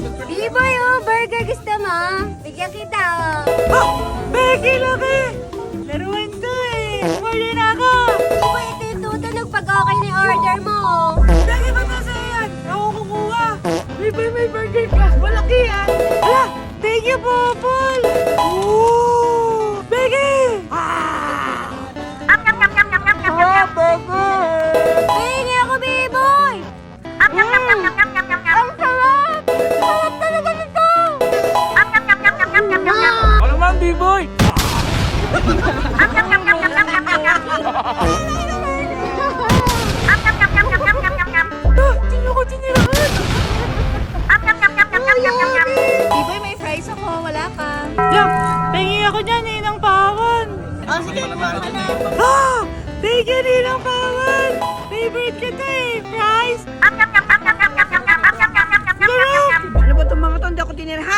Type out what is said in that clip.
Biboy, oh, burger gusto mo? Bigyan kita, oh. Ah! Becky, laki! Laruan to eh! Order na ako! Biboy, ito yung tutunog pag okay na yung order mo, oh. Becky, ba't nasa yan? Ako kukuha! May burger ka! Malaki yan! Hala! Thank you, Popol! Ooh! Becky! Ah! Pahingi ako, Biboy! Ang sarap! Sarap talaga nito! Ano naman, B-boy? Sino ko tinirahan? Biboy, may fries ako. Wala ka. Yak! Pengi ako dyan, Ninang Pawan! Oh, sige, kuha ka na. Ah! Thank you, Ninang Pawan! Favorite ko to eh! Fries! Ano ba itong mga to? Hindi ako tinirahan.